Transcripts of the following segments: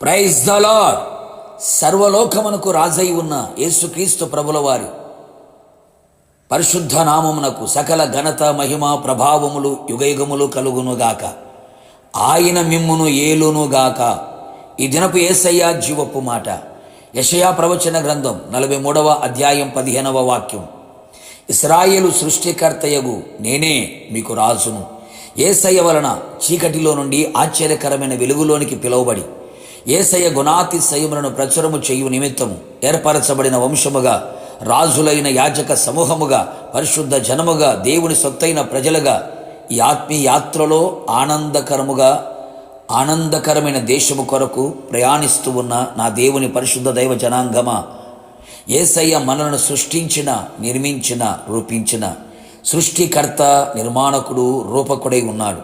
Praise the Lord. సర్వలోకమునకు రాజై ఉన్న యేసుక్రీస్తు ప్రభుల వారి పరిశుద్ధ నామమునకు సకల ఘనత మహిమ ప్రభావములు యుగయుగములు కలుగునుగాక. ఆయన మిమ్మును ఏలునుగాక. ఈ దినపు యేసయ్య జీవపు మాట. యెషయా ప్రవచన గ్రంథం 43వ అధ్యాయం 15వ వాక్యం. ఇశ్రాయేలు సృష్టికర్తయగు నేనే మీకు రాజును. యేసయ్య వలన చీకటిలో నుండి ఆశ్చర్యకరమైన వెలుగులోనికి పిలువబడి యేసయ్య గుణాతిశయములను ప్రచురము చేయు నిమిత్తము ఏర్పరచబడిన వంశముగా, రాజులైన యాజక సమూహముగా, పరిశుద్ధ జనముగా, దేవుని సొత్తైన ప్రజలుగా ఈ ఆత్మీయ యాత్రలో ఆనందకరమైన దేశము కొరకు ప్రయాణిస్తూ ఉన్న నా దేవుని పరిశుద్ధ దైవ జనాంగమా, యేసయ్య మనలను సృష్టించిన, నిర్మించిన, రూపించిన సృష్టికర్త, నిర్మాణకుడు, రూపకుడై ఉన్నాడు.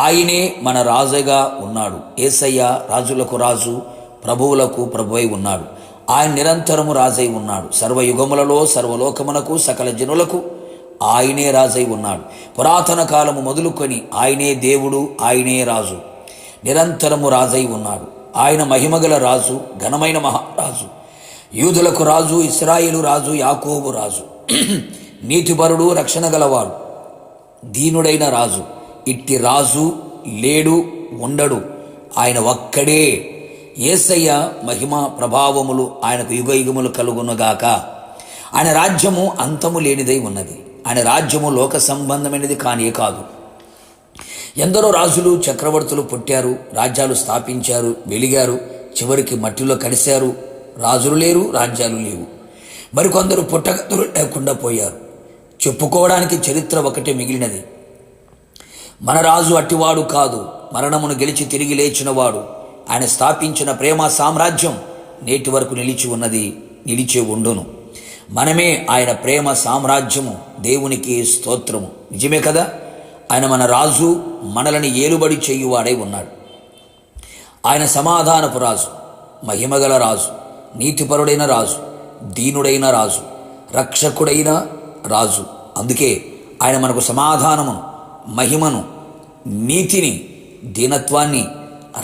ఆయనే మన రాజుగా ఉన్నాడు. యేసయ్య రాజులకు రాజు, ప్రభువులకు ప్రభువై ఉన్నాడు. ఆయన నిరంతరము రాజై ఉన్నాడు. సర్వయుగములలో సర్వలోకమునకు సకల జనులకు ఆయనే రాజై ఉన్నాడు. పురాతన కాలము మొదలుకొని ఆయనే దేవుడు, ఆయనే రాజు, నిరంతరము రాజై ఉన్నాడు. ఆయన మహిమగల రాజు, ఘనమైన మహారాజు, యూదులకు రాజు, ఇశ్రాయేలు రాజు, యాకోబు రాజు, నీతిపరుడు, రక్షణ గలవాడు, దీనుడైన రాజు. ఇట్టి రాజు లేడు, ఉండడు. ఆయన ఒక్కడే. యేసయ్య మహిమ ప్రభావములు ఆయనకు యుగయుగములు కలుగునుగాక. ఆయన రాజ్యము అంతము లేనిదై ఉన్నది. ఆయన రాజ్యము లోక సంబంధమైనది కానే కాదు. ఎందరో రాజులు, చక్రవర్తులు పుట్టారు, రాజ్యాలు స్థాపించారు, వెలిగారు, చివరికి మట్టిలో కలిశారు. రాజులు లేరు, రాజ్యాలు లేవు. మరికొందరు పుట్టగతులు లేకుండా పోయారు. చెప్పుకోవడానికి చరిత్ర ఒకటే మిగిలినది. మన రాజు అట్టివాడు కాదు, మరణమును గెలిచి తిరిగి లేచినవాడు. ఆయన స్థాపించిన ప్రేమ సామ్రాజ్యం నేటి వరకు నిలిచి ఉన్నది, నిలిచే ఉండును. మనమే ఆయన ప్రేమ సామ్రాజ్యము. దేవునికి స్తోత్రము. నిజమే కదా. ఆయన మన రాజు, మనలని ఏలుబడి చేయువాడై ఉన్నాడు. ఆయన సమాధానపు రాజు, మహిమగల రాజు, నీతిపరుడైన రాజు, దీనుడైన రాజు, రక్షకుడైన రాజు. అందుకే ఆయన మనకు సమాధానమును, మహిమను, నీతిని, దీనత్వాన్ని,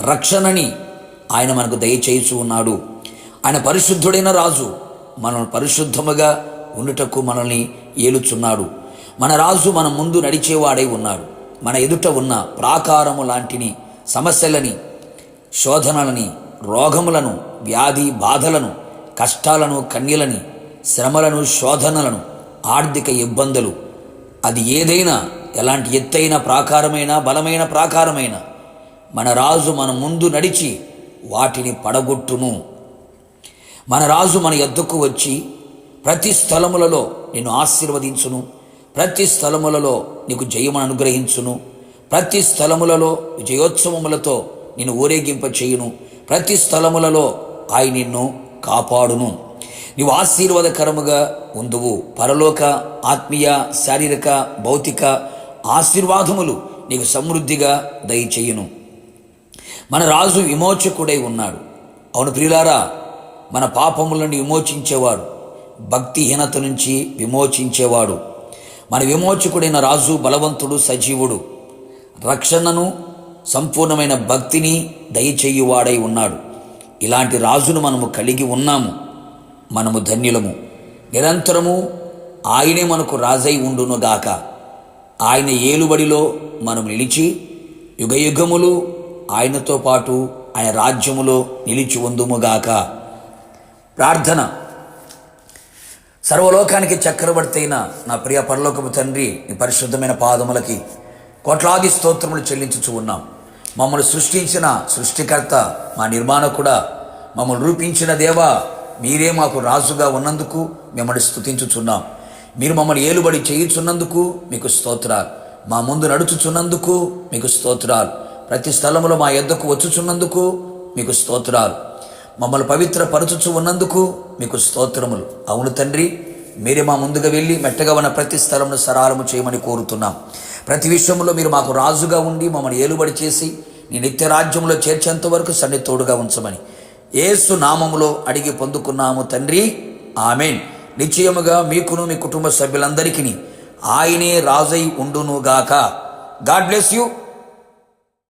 రక్షణని ఆయన మనకు దయచేయచూ ఉన్నాడు. ఆయన పరిశుద్ధుడైన రాజు, మనల్ని పరిశుద్ధముగా ఉండుటకు మనల్ని ఏలుచున్నాడు. మన రాజు మన ముందు నడిచేవాడై ఉన్నాడు. మన ఎదుట ఉన్న ప్రాకారము లాంటిని సమస్యలని, శోధనలని, రోగములను, వ్యాధి బాధలను, కష్టాలను, కన్యలని, శ్రమలను, శోధనలను, ఆర్థిక ఇబ్బందులు, అది ఏదైనా, ఎలాంటి ఎత్తైన ప్రాకారమైన, బలమైన ప్రాకారమైన, మన రాజు మన ముందు నడిచి వాటిని పడగొట్టును. మన రాజు మన యొద్దకు వచ్చి ప్రతి స్థలములలో నిన్ను ఆశీర్వదించును. ప్రతి స్థలములలో నీకు జయమును అనుగ్రహించును. ప్రతి స్థలములలో విజయోత్సవములతో నిన్ను ఊరేగింప చేయును. ప్రతి స్థలములలో ఆయన నిన్ను కాపాడును. నీవు ఆశీర్వాదకరముగా ఉందువు. పరలోక, ఆత్మీయ, శారీరక, భౌతిక ఆశీర్వాదములు నీకు సమృద్ధిగా దయచేయును. మన రాజు విమోచకుడై ఉన్నాడు. అవును ప్రియులారా, మన పాపముల నుండి విమోచించేవాడు, భక్తిహీనత నుంచి విమోచించేవాడు. మన విమోచకుడైన రాజు బలవంతుడు, సజీవుడు, రక్షణను, సంపూర్ణమైన భక్తిని దయచేయువాడై ఉన్నాడు. ఇలాంటి రాజును మనము కలిగి ఉన్నాము. మనము ధన్యులము. నిరంతరము ఆయనే మనకు రాజై ఉండునుగాక. ఆయన ఏలుబడిలో మనం నిలిచి యుగయుగములు ఆయనతో పాటు ఆయన రాజ్యములో నిలిచి ఉందుముగాక. ప్రార్థన. సర్వలోకానికి చక్రవర్తి అయిన నా ప్రియ పరలోకపు తండ్రి, నీ పరిశుద్ధమైన పాదములకి కోట్లాది స్తోత్రములు చెల్లించుచు ఉన్నాం. మమ్మల్ని సృష్టించిన సృష్టికర్త, మా నిర్మాణకుడా, మమ్మల్ని రూపించిన దేవా, మీరే మాకు రాజుగా ఉన్నందుకు మిమ్మల్ని స్తుతించుచున్నాం. మీరు మమ్మల్ని ఏలుబడి చేయుచున్నందుకు మీకు స్తోత్రాలు. మా ముందు నడుచుచున్నందుకు మీకు స్తోత్రాలు. ప్రతి స్థలములో మా యొద్దకు వచ్చుచున్నందుకు మీకు స్తోత్రాలు. మమ్మల్ని పవిత్రపరచుచు ఉన్నందుకు మీకు స్తోత్రములు. అవును తండ్రి, మీరే మా ముందుగా వెళ్ళి మెట్టగా ఉన్న ప్రతి స్థలమును సరాలము చేయమని కోరుతున్నాం. ప్రతి విషయంలో మీరు మాకు రాజుగా ఉండి మమ్మల్ని ఏలుబడి చేసి నీ నిత్య రాజ్యంలో చేర్చేంత వరకు సన్నితోడుగా ఉంచమని యేసు నామములో అడిగి పొందుకున్నాము తండ్రి. ఆమేన్. నిశ్చయముగా మీకును మీ కుటుంబ సభ్యులందరికీ ఆయనే రాజై ఉండునుగాక. God bless you.